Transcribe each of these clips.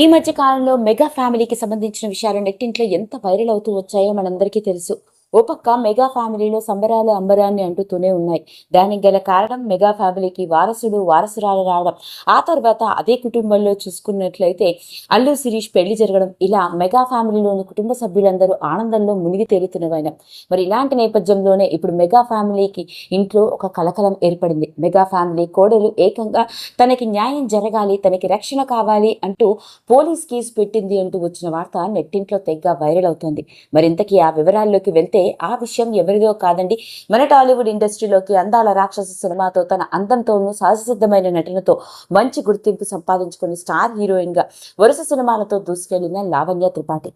ఈ మధ్య కాలంలో మెగా ఫ్యామిలీకి సంబంధించిన విషయాలు నెట్టింట్లో ఎంత వైరల్ అవుతూ వచ్చాయో మనందరికీ తెలుసు. ఓ పక్క మెగా ఫ్యామిలీలో సంబరాలు అంబరాన్ని అంటుతూనే ఉన్నాయి. దానికి గల కారణం మెగా ఫ్యామిలీకి వారసురాలు రావడం. ఆ తర్వాత అదే కుటుంబంలో చూసుకున్నట్లయితే అల్లు శిరీష్ పెళ్లి జరగడం. ఇలా మెగా ఫ్యామిలీలోని కుటుంబ సభ్యులందరూ ఆనందంలో మునిగి తేలుతున్నవైన మరి ఇలాంటి నేపథ్యంలోనే ఇప్పుడు మెగా ఫ్యామిలీకి ఇంట్లో ఒక కలకలం ఏర్పడింది. మెగా ఫ్యామిలీ కోడలు ఏకంగా తనకి న్యాయం జరగాలి, తనకి రక్షణ కావాలి అంటూ పోలీస్ కేసు పెట్టింది అంటూ వచ్చిన వార్త నెట్టింట్లో తెగ వైరల్ అవుతుంది. మరింతకీ ఆ వివరాల్లోకి వెళ్తే ఆ విషయం ఎవరిదో కాదండి, మన టాలీవుడ్ ఇండస్ట్రీలోకి అందాల రాక్షస సినిమాతో తన అందంతోనూ సహజసిద్ధమైన నటనతో మంచి గుర్తింపు సంపాదించుకుని స్టార్ హీరోయిన్ గా వరుస సినిమాలతో దూసుకెళ్లిన లావణ్య త్రిపాఠి.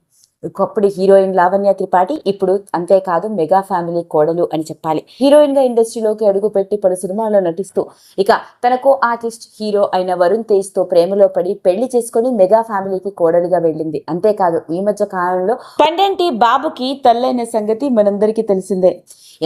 ఒకప్పుడు హీరోయిన్ లావణ్య త్రిపాఠి, ఇప్పుడు అంతేకాదు మెగా ఫ్యామిలీ కోడలు అని చెప్పాలి. హీరోయిన్ గా ఇండస్ట్రీలోకి అడుగుపెట్టి పలు సినిమాల్లో నటిస్తూ ఇక తనకు ఆర్టిస్ట్ హీరో అయిన వరుణ్ తేజ్ తో ప్రేమలో పడి పెళ్లి చేసుకుని మెగా ఫ్యామిలీకి కోడలుగా వెళ్ళింది. అంతేకాదు ఈ మధ్య కాలంలో పండంటి బాబుకి తల్లైన సంగతి మనందరికీ తెలిసిందే.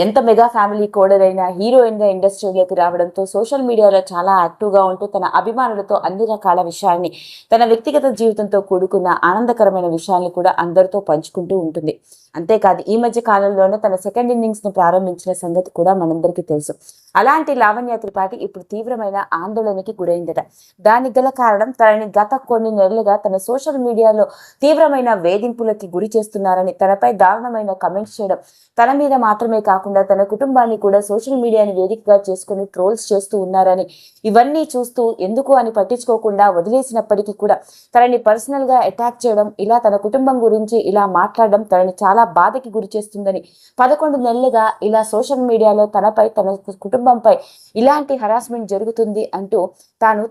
ఎంత మెగా ఫ్యామిలీ కోడలైన హీరోయిన్ గా ఇండస్ట్రీలోకి రావడంతో సోషల్ మీడియాలో చాలా యాక్టివ్ గా ఉంటూ తన అభిమానులతో అన్ని రకాల విషయాల్ని, తన వ్యక్తిగత జీవితంతో కూడుకున్న ఆనందకరమైన విషయాల్ని కూడా అందరితో పంచుకుంటూ ఉంటుంది. అంతేకాదు ఈ మధ్య కాలంలోనే తన సెకండ్ ఇన్నింగ్స్ ను ప్రారంభించిన సంగతి కూడా మనందరికీ తెలుసు. అలాంటి లావణ్య త్రిపాఠి ఇప్పుడు తీవ్రమైన ఆందోళనకి గురైందట. దానికి గల కారణం తనని గత కొన్ని నెలలుగా తన సోషల్ మీడియాలో తీవ్రమైన వేధింపులకి గురి చేస్తున్నారని, తనపై దారుణమైన కమెంట్స్ చేయడం, తన మీద మాత్రమే కాకుండా తన కుటుంబాన్ని కూడా సోషల్ మీడియాని వేదికగా చేసుకుని ట్రోల్స్ చేస్తూ ఉన్నారని, ఇవన్నీ చూస్తూ ఎందుకు అని పట్టించుకోకుండా వదిలేసినప్పటికీ కూడా తనని పర్సనల్ గా అటాక్ చేయడం, ఇలా తన కుటుంబం గురించి ఇలా మాట్లాడడం తనని చాలా బాధకి గురి చేస్తుందని, 11 నెలలుగా ఇలా సోషల్ మీడియాలో తనపై, తన కుటుంబంపై ఇలాంటి హరాస్మెంట్ జరుగుతుంది అంటూ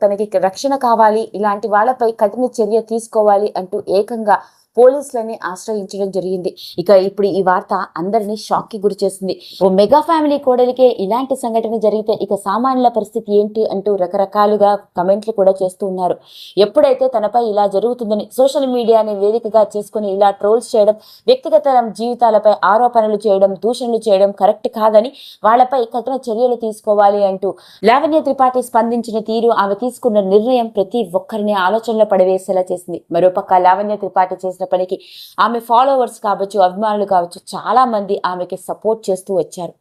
తనకి రక్షణ కావాలి, ఇలాంటి వాళ్ళపై కఠిన చర్య తీసుకోవాలి అంటూ ఏకంగా పోలీసులని ఆశ్రయించడం జరిగింది. ఇక ఇప్పుడు ఈ వార్త అందరినీ షాక్ కి గురి చేసింది. ఓ మెగా ఫ్యామిలీ కోడలికే ఇలాంటి సంఘటన జరిగితే ఇక సామాన్యుల పరిస్థితి ఏంటి అంటూ రకరకాలుగా కమెంట్లు కూడా చేస్తూ ఉన్నారు. ఎప్పుడైతే తనపై ఇలా జరుగుతుందని సోషల్ మీడియాని వేదికగా చేసుకుని ఇలా ట్రోల్స్ చేయడం, వ్యక్తిగత జీవితాలపై ఆరోపణలు చేయడం, దూషణలు చేయడం కరెక్ట్ కాదని, వాళ్ళపై కఠిన చర్యలు తీసుకోవాలి అంటూ లావణ్య త్రిపాఠి స్పందించిన తీరు, ఆమె తీసుకున్న నిర్ణయం ప్రతి ఒక్కరిని ఆలోచనలో పడవేసేలా చేసింది. మరోపక్క లావణ్య త్రిపాఠి చేసిన పనికి ఆమె ఫాలోవర్స్ కావచ్చు, అభిమానులు కావచ్చు, చాలా మంది ఆమెకి సపోర్ట్ చేస్తూ వచ్చారు.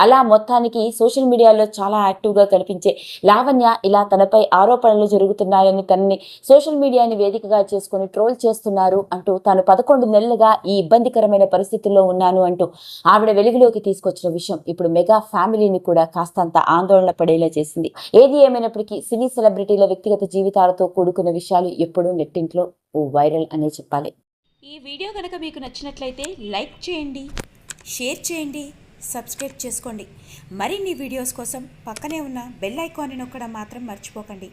అలా మొత్తానికి సోషల్ మీడియాలో చాలా యాక్టివ్ గా కనిపించే లావణ్య ఇలా తనపై ఆరోపణలు జరుగుతున్నాయని, తనని సోషల్ మీడియాని వేదికగా చేసుకుని ట్రోల్ చేస్తున్నారు అంటూ, తాను 11 నెలలుగా ఈ ఇబ్బందికరమైన పరిస్థితుల్లో ఉన్నాను అంటూ ఆవిడ వెలుగులోకి తీసుకొచ్చిన విషయం ఇప్పుడు మెగా ఫ్యామిలీని కూడా కాస్తంత ఆందోళన పడేలా చేసింది. ఏది ఏమైనప్పటికీ సినీ సెలబ్రిటీల వ్యక్తిగత జీవితాలతో కూడుకున్న విషయాలు ఎప్పుడూ నెట్టింట్లో ఓ వైరల్ అనే చెప్పాలి. ఈ వీడియో కనుక మీకు నచ్చినట్లయితే లైక్ చేయండి, షేర్ చేయండి, సబ్స్క్రైబ్ చేసుకోండి. మరిన్ని వీడియోస్ కోసం పక్కనే ఉన్న బెల్ ఐకాన్ని నొక్కడం మాత్రం మర్చిపోకండి.